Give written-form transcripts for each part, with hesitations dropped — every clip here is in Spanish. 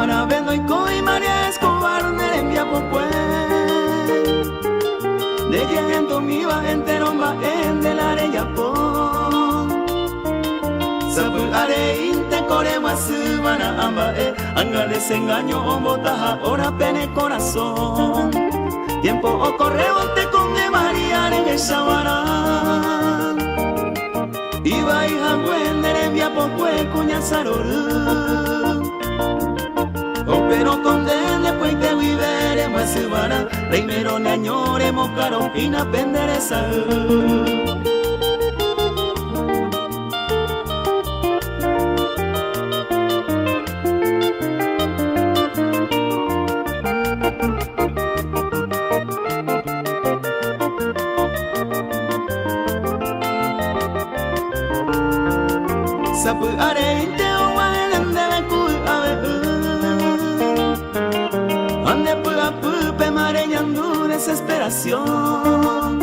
Ahora vendo y coi María Escobar me envía por pues de que mi va entero va en del área po sabu are inte core más van a amba anga desengaño o botaja ahora pene corazón tiempo o correbote con de María en esa vara iba hija buena envía por pues cuña saruru pero con den después te viveremos a subara primero ne añoremos caro y na pendereza sapu are inte o ande la ku ave ande puga pupe mareñando desesperación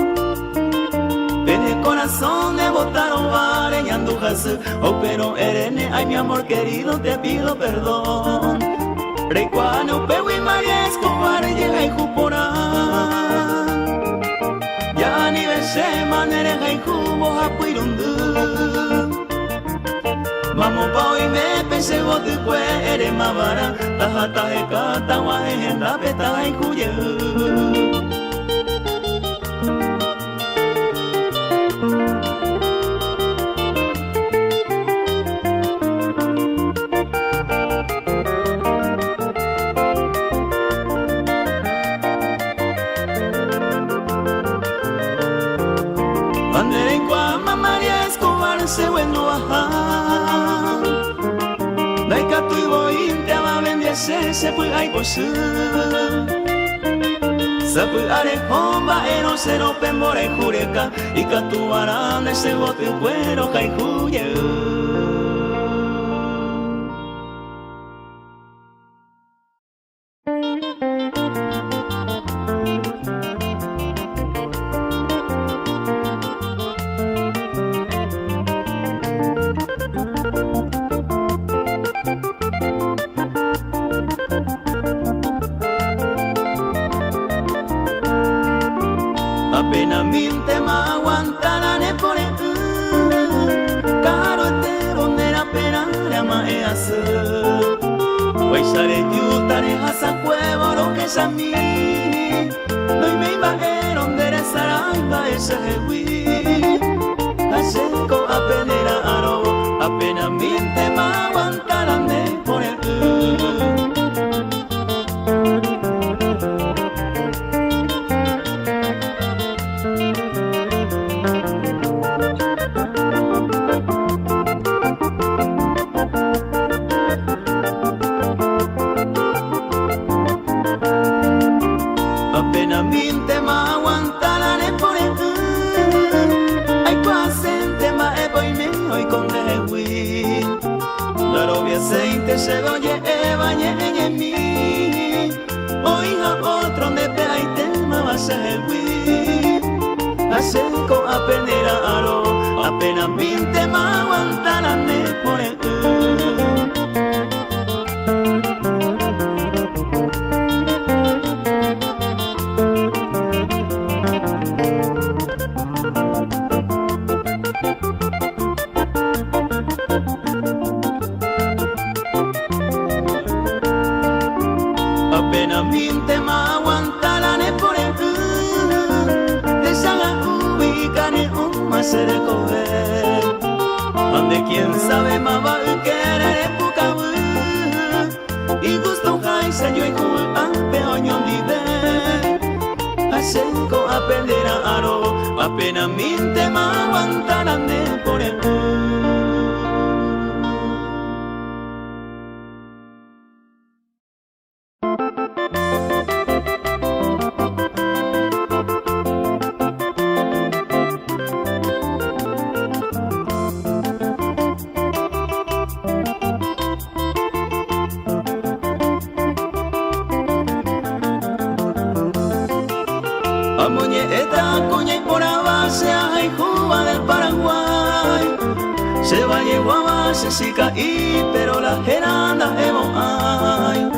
pene corazón de botaron mareñando jasu oh pero erene ay mi amor querido te pido perdón recuano pewi María Escobar llega y jupora ya ni besé manere y jubo apuirundu Mamo pa hoy me pensé vos después eres más vara tajata de cata guaje en la peta y cuye Ande en Guama María Escobar se bueno bajar Daika tu voy te va vendia se puede hay por su se puede are homba ero cero pembore jureka y catu aranda ese bote cuero kai juye apenas mil temas aguantarán por el caro entero donde la pena la mae hace hoy sale yutare hasa cuevo lo que es a mí no me iba a donde eres saraiba ese wi acerco apenas aro apenas mil temas aguantarán por el apenas mil temas aguantarán por el hay paciente más voy me hoy con el win la robia aceite se oye bañe en mí oiga otro de pe hay tema va a ser el win acerco apenas aro apenas mil temas aguantarán por el apenas mil temas aguantarán por el te salga ubicar en un más se recoger donde quién sabe más va a querer época y gusto hay se yo y jul peoño vive acerco apenas aro apenas mil temas aguantarán por el Amuñeta, Cuña y por base, ay, Cuba del Paraguay, se va a llevar se si caí, pero la geranda hemos ay.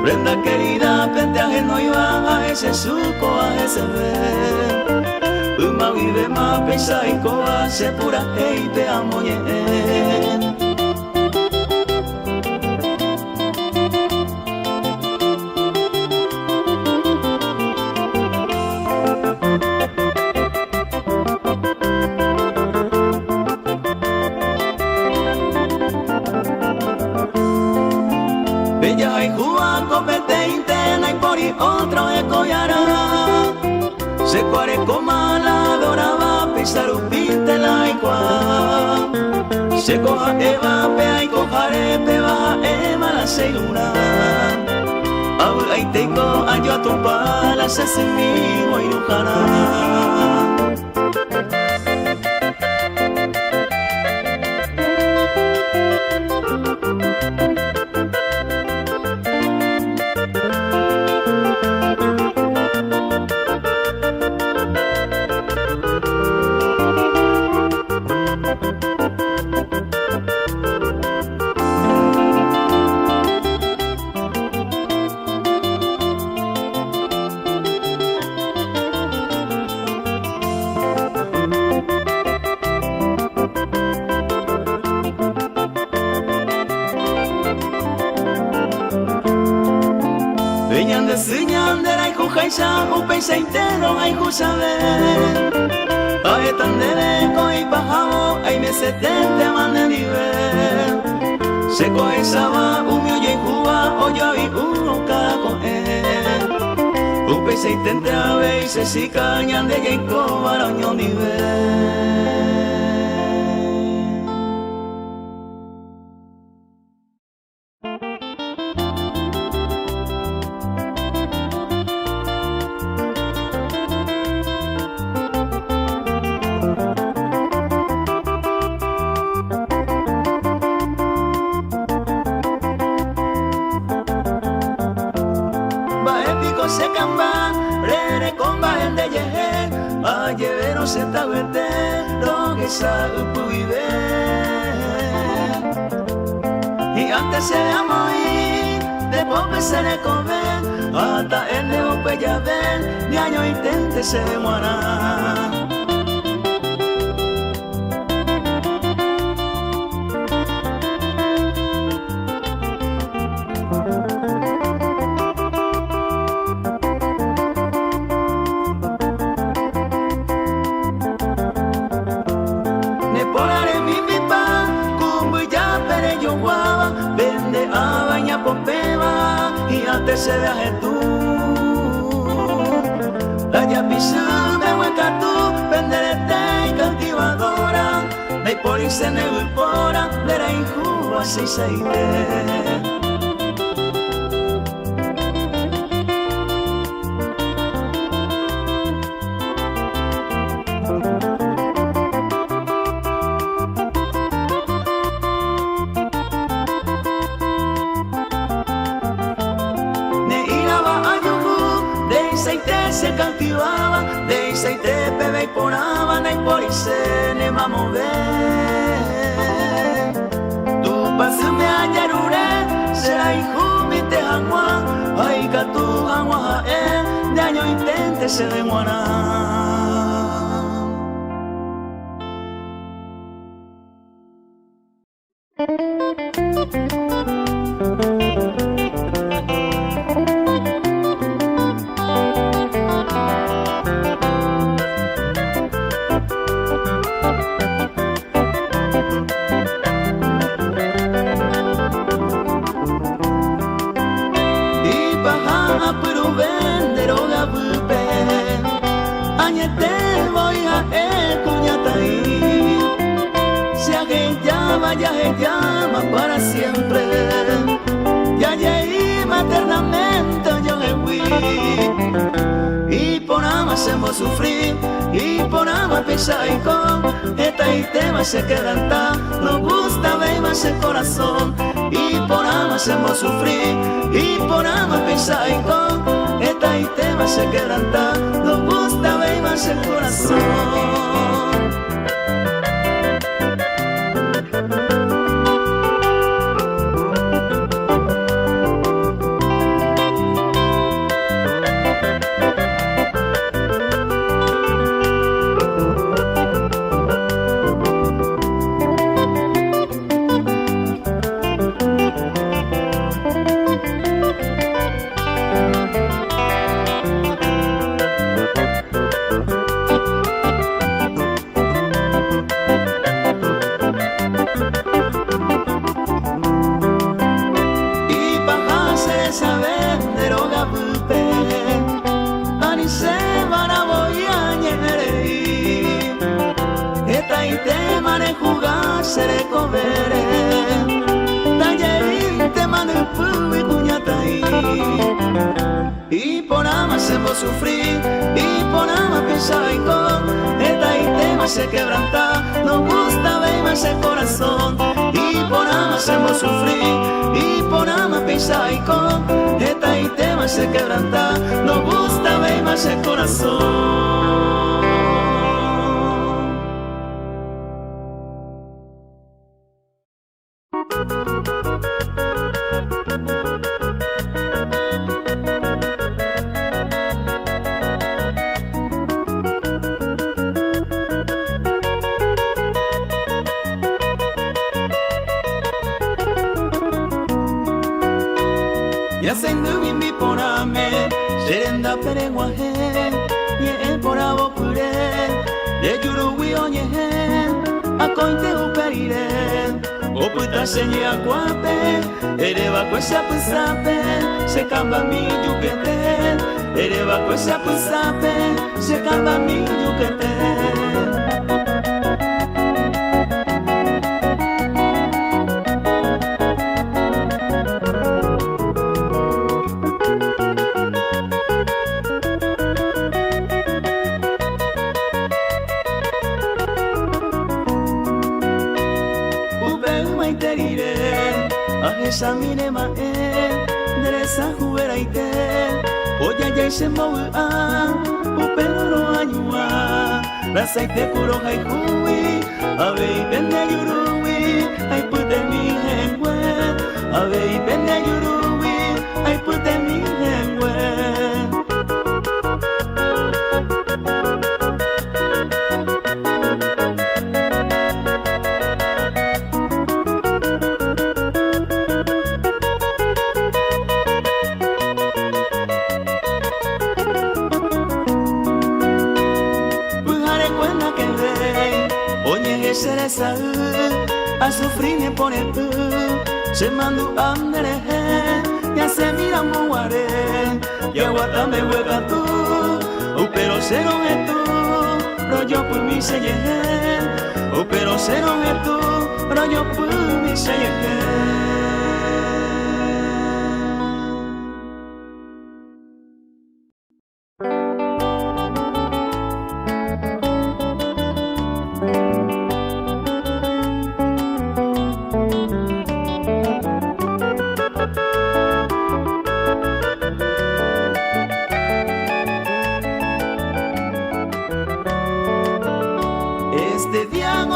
Prenda querida, pente ajeno y baja, ese suco a ese ver. Uma vive más, pesa y coa, se pura, hey, te amo, yeah. Bella y Cuba, copete interna y por y otro ecoyara. Se cuare coma la doraba, pisar upite la igual. Se coja eva, pea y cojare, peba eva la segura. Ahora y tengo ayo a tu pala, se semigo y nujara. Señandera y jujaisa, upeisa entero, ay jusabe. Ay tan de beco y pajamo, ay me setente man de nivel. Se coge saba, umio y juba, oyo y uno caco upeisa entente ave y se si cañan de yeco, baraño nivel. Se camba, rere comba el de yeje, a llevero se taguete, lo que sabe vive. Y antes se le amo y después se le come, hasta el leo pues ya ven, ni año intente se muera. Se viaje tú, la ya pisó de hueca tú, penderete y cultivadora, de por y se nego y pora, de la injuba se seite. Se cautivaba, de aceite bebé y poraba, y por y se ne va a mover. Tu paso me hallarure, será hijo mi te agua, ay que tu agua de año intente se demorar. Ya se llama para siempre, ya llegué maternamente yo me fui, y por ama hacemos sufrir, y por ama pensar y con esta y tema se queda tan, nos gusta ver más el corazón, y por ama hacemos sufrir, y por ama pensar y con esta y tema se queda tan, nos gusta ver más el corazón. seré covere Tayerinte manupu y cuñatai Y por ama hacemos sufrir Y por ama pensar y con Esta y tema se quebranta Nos gusta ver más el corazón Y por ama hacemos sufrir Y por ama pensar y con Esta y tema se quebranta Nos gusta ver más el corazón. Ya se nubin bi porame, serenda perenguaje, ye pora bopure, ye yuru wi onye, a cointe uperire, oputa senye aquape, ereba kwesa pusape, se camba mi yuquete, ereba kwesa pusape, se camba mi yuquete. Samine mae, deresa juera ite, oya ya se moa, upero anyua, rasa ite kuro hai hui, ave bende yurui, ai pute mi hengwe, ave bende yurui, ai pute mi hengwe. Seresa a sufrir por el se mandó andere ya se mira muare ya guardame hueca tú pero cero es tú rollo por mi se pero cero es tú rollo por mi se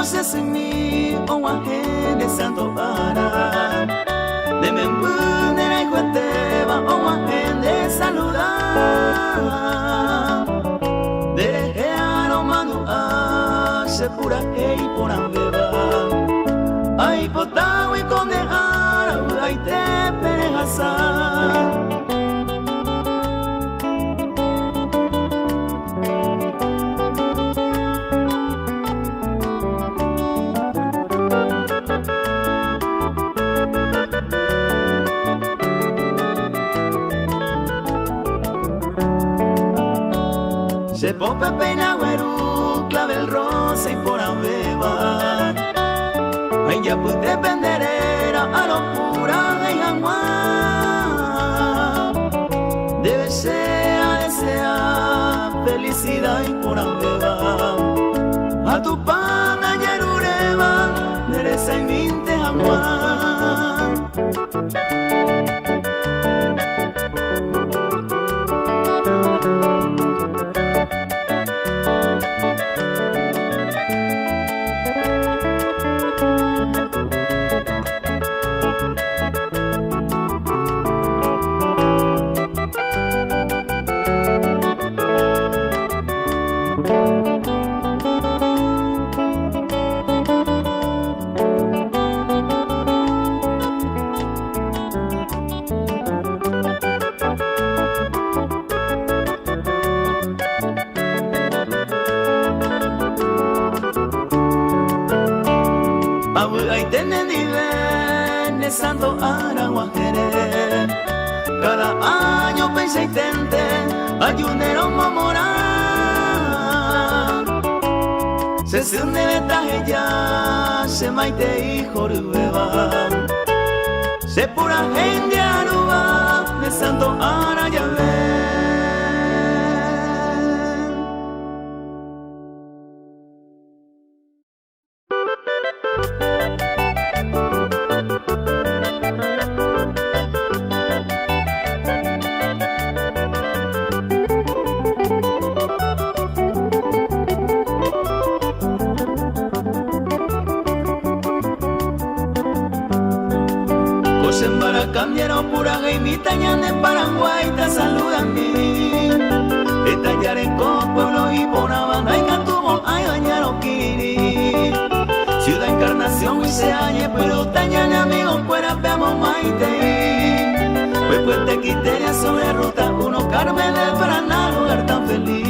se sumi o waje de santo para de membunera y cuateba o waje de saludar de geano manua se pura y por ambeba ay potao y con de ara ay te perejasa. Se pope peina güeru, clavel rosa y por abeba. Ay ya pude penderera a locura de Yanguá. Debe ser desear felicidad y por abeba. A tu pana yerureba, dereza y minte Yanguá. Santo Araguajere, cada año pensé y tente ayunero momorar se hunde betaje ya, se maite hijo rubeba, se pura gente aruba, de santo ara ya ve. Cambiaron pura gaimita ñande en Paraguay, te saludan mí. Esta yareco, pueblo y Bonabanda, y Cantubo, ay, bañaron Kiri. Ciudad Encarnación y se halle, pero tañan amigos, fuera veamos maite. Pues puente Quiteria sobre ruta 1, Carmen del Paraná, lugar tan feliz.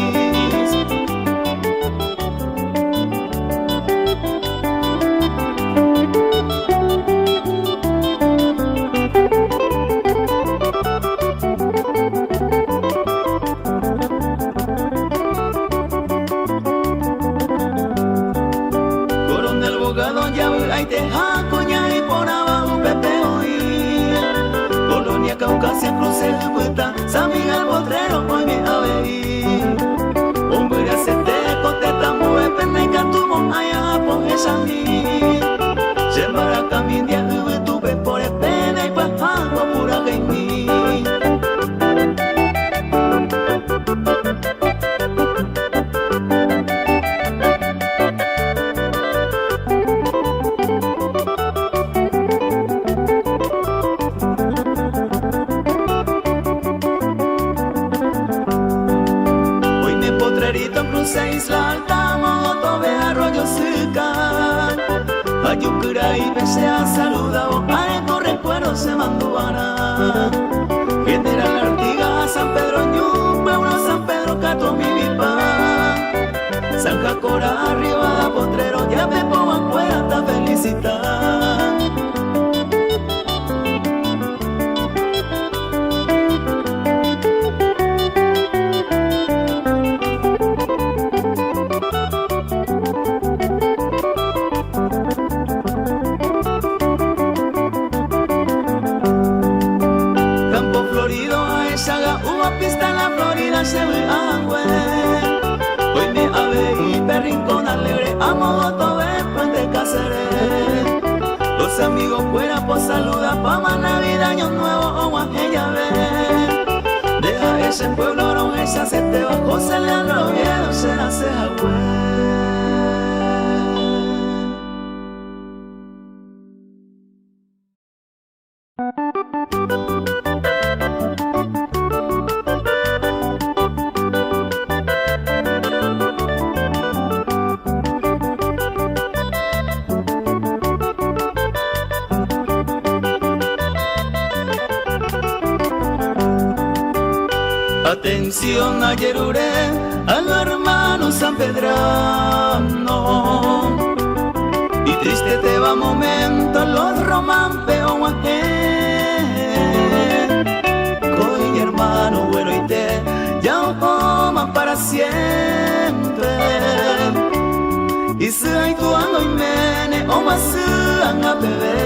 Caucasia, cruce de vuelta, San Miguel Potrero, hoy me aveí. Hombre, hacete, coteta, mueve, pena y cantumo, allá, ponge Sandí. Llevará camino de nube, tuve por el pena y pa' agua pura que en mí. Isla Alta, Mogotobe, Arroyo Seca, Ayucura y Pesea, saludado, Areco, recuerdo se mandubana. General Artigas, San Pedro Ñu, Pueblo San Pedro, Cato, Mimipa, San Jacora, Arriba, Potrero, ya me pongo afuera, hasta felicitar. Se ve agüe, hoy me ave y perrincón alegre, a Mogotobe, Puente Cáceres. Los amigos fuera por saludar, pa' más Navidad, Año Nuevo, o Guajella ve. Deja ese pueblo, no esa se te va, José Leandro Oviedo, se nace agüe. Atención a Yeruré, a los hermanos San Pedrano. Y triste te va momento los románpeos guaqué. Coy hermano bueno y te ya o coman para siempre. Y si hay tu ando y mene o más a beber.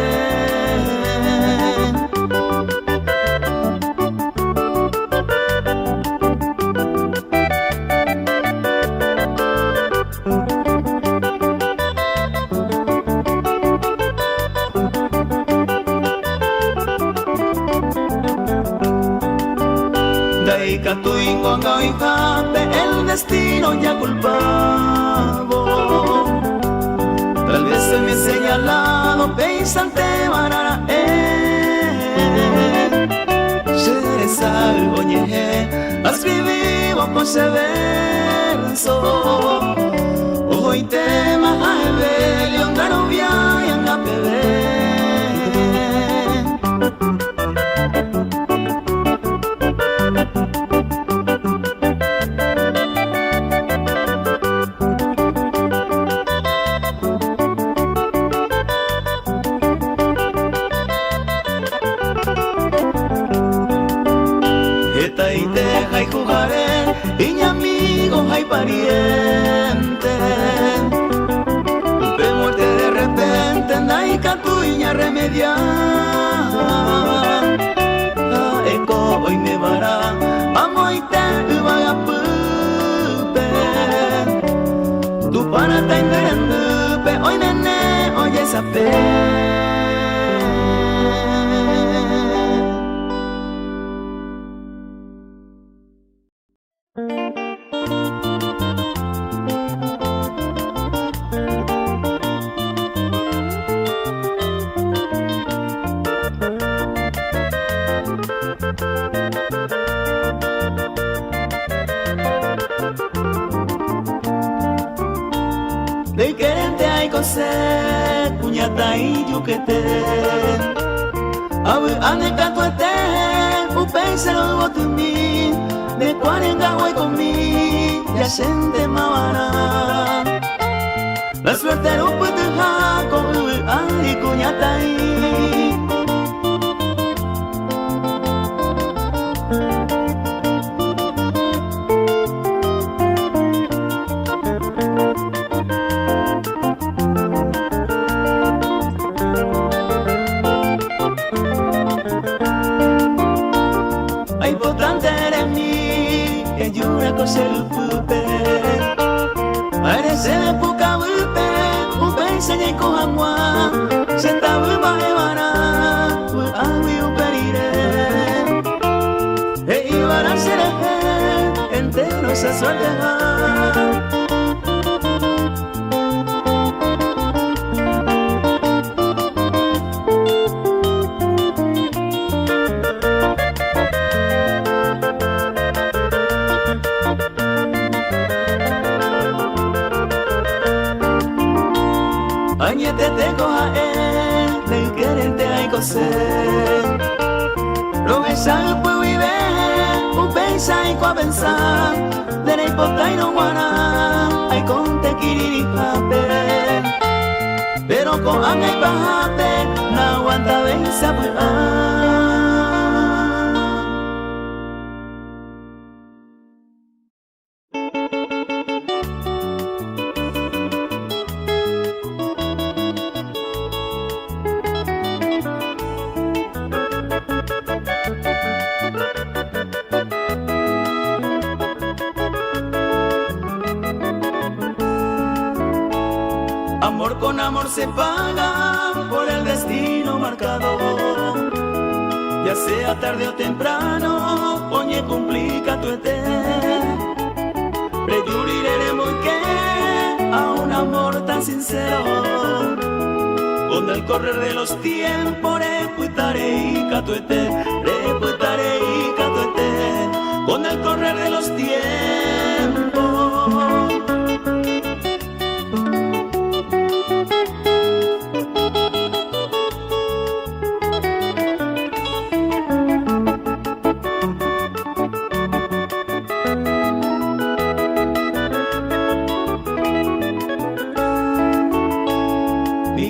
Catuingo y Jate, el destino ya culpado. Tal vez se me ha señalado, pensante marara, seres algo ñeje, escribivo con ese verso. Hoy tema a Evelio, Garovia y anga bebé. Y deja y jugaré, y mi amigo hay pariente. a remediar. Eco hoy me vará, amo y te va a pupe. Tu para ta inderendupe, hoy nene, oye esa pe. De querente hay cosas, puñata y yuquete. Abu ane catuete, upensero botumi. De cuarenga voy conmi, ya sente mavana. La suerte no puede dejar con ay cuñata y. Se lo pupe, aire se me puca bupe, upe se le coja se está buba evana, agui uperire, e ibara será entero se suelta. Añete te coja de querente hay cosas. Lo que sabe pues vive, un pensa y cua pensar. De la hipota y no guana, hay con te kiriri jape. Pero con anga y bajate, no aguanta venza pues Amor con amor se paga por el destino marcado. Ya sea tarde o temprano, oye complica tu ete. Preyuriremos que a un amor tan sincero. Con el correr de los tiempos, reputaré y catuete, reputaré y catuete. Con el correr de los tiempos.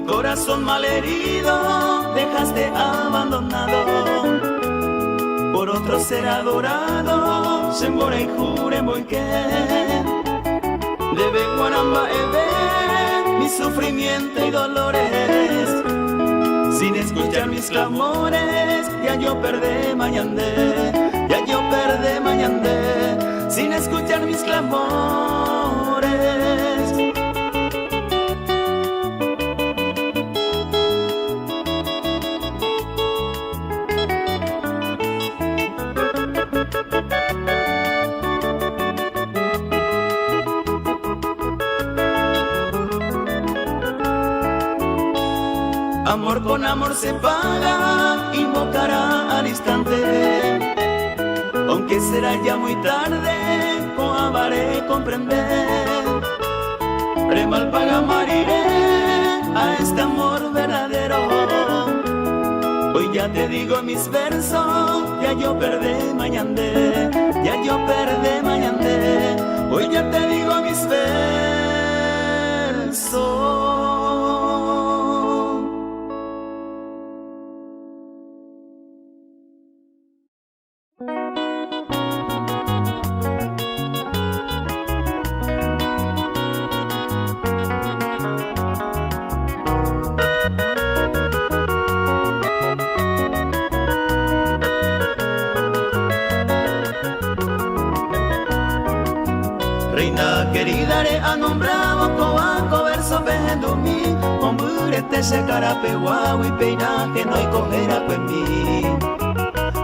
Corazón malherido, dejaste abandonado por otro ser adorado, se mora y jure muy que debe guaramba eve mi sufrimiento y dolores, sin escuchar mis clamores, ya yo perdé mañandé, ya yo perdé mañandé, sin escuchar mis clamores. Amor con amor se paga, invocará al instante. Aunque será ya muy tarde, coabaré comprender. Premal paga moriré a este amor verdadero. Hoy ya te digo en mis versos, ya yo perdé mañandé, ya yo perdé mañandé. Hoy ya te digo en mis versos. Reina querida re anombrado cobanco verso pendumi hombre te se carapeguao y peina que no hay cojera pues mi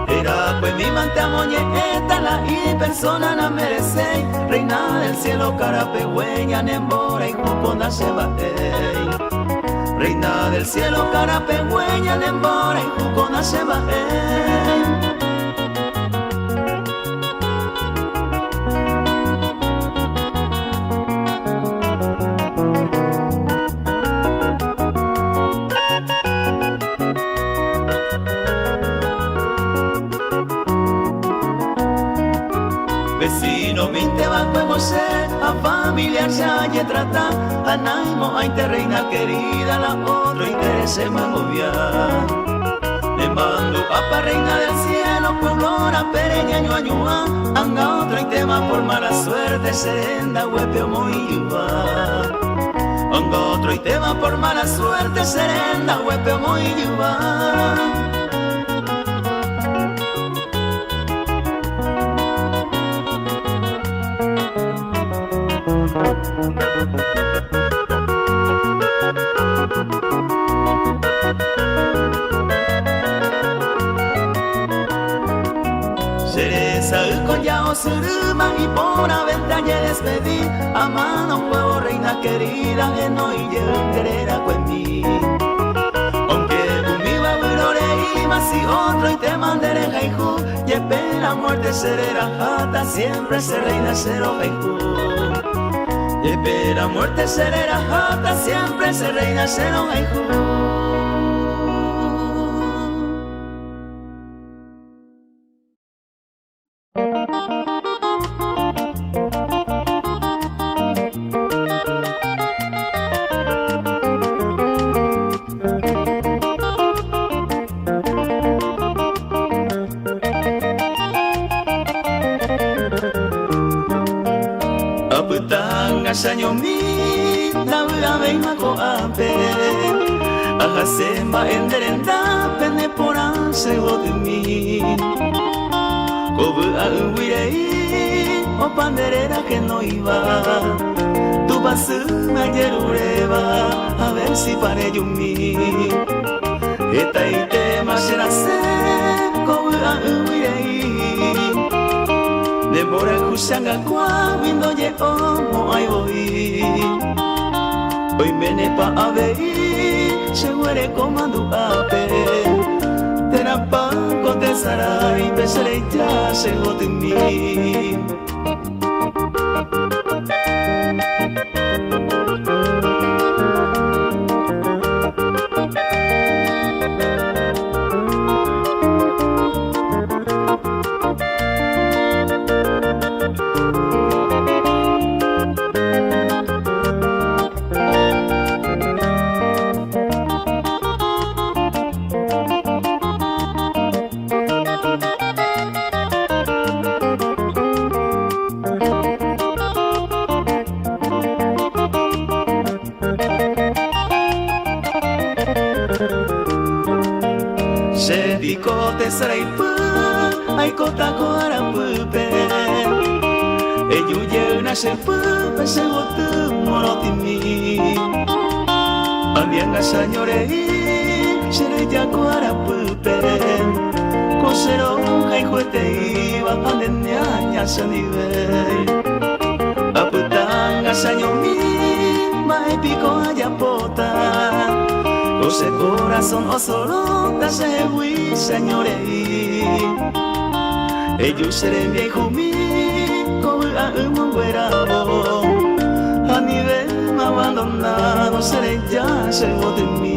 era pues mi mante amoñe esta la y persona na merece reina del cielo carapegüeña nembora y juconda se va reina del cielo carapegüeña nembora y juconda se va vecino minte va como ser a familiar ya y trata a naimo a inter reina querida la otro interés se me agobiar le mando a reina del cielo pueblo la pereña ñuañua anga otro y tema por mala suerte serenda huepeo muy yuva anga otro y tema por mala suerte serenda huepeo muy yuva. Cereza con ya suruma y por aventaña despedí a mano huevo reina querida que no y querera con mí aunque mi babilore y más y otro y te mandaré jaijú y espera muerte será jata siempre se reina cero jaijú y espera muerte será jata siempre se reina cero jaijú. Sanyomi nabla beima ko ape ahasemba enderenda pene poran segodumi kobu auirei o panderera que no iba tu pasu me yerureba a ver si pare yumi eta ite masherase kobu auirei Debora kusanga kwa windo ye omo ai hoy mene pa avei se muere comando ape terapa kote sarai besere ya se gotimi Sedikote saraipu aikota ko arapupe eyuye na sepu segotu morotimi Alianga señorei sereya ko arapupe kosero jaijuetei bapandenya sanive aputanga sanyomi maepiko ayapota Ose corazón o solo da se hui señorei ellos serán viejo mi como a un guerabo a nivel abandonado seré ya se de mí.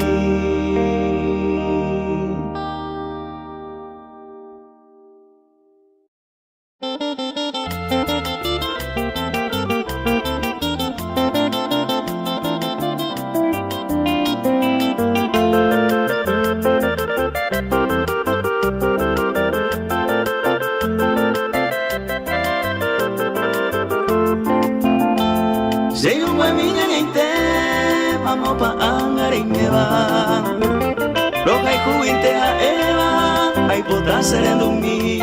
Serendo mi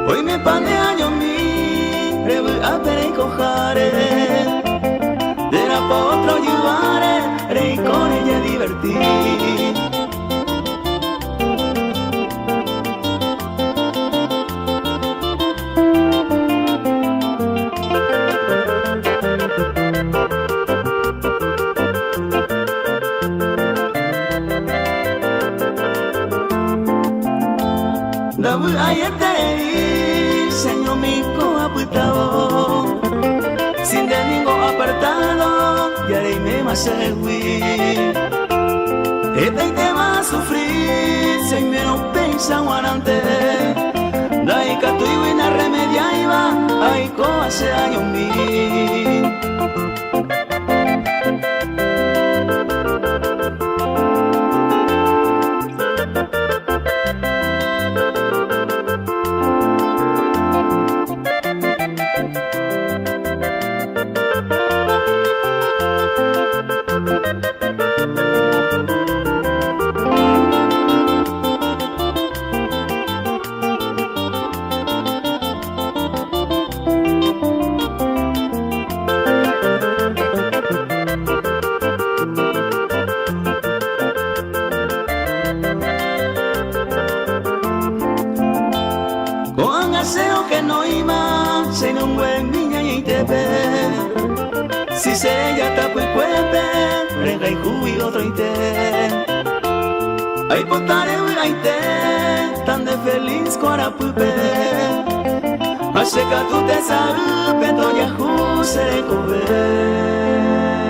hoy me pane año mi rebu apere y cojare, de la potro llevare, rey con ella divertir. Dabu ayete, señor mico aputado, sin domingo apartado, y haré me más segui. Este tema sufrir, se me no pensa guarante, dai que tu y na remedia iba, ay co hace años mi. Con aseo que no ima, se no buen niña y te ve. Si se ella tapa y cuete, rega y jubi otro y te. Ay potare y te, tan de feliz cora pupe. Hace que tú te sabes, pero ya juse comer.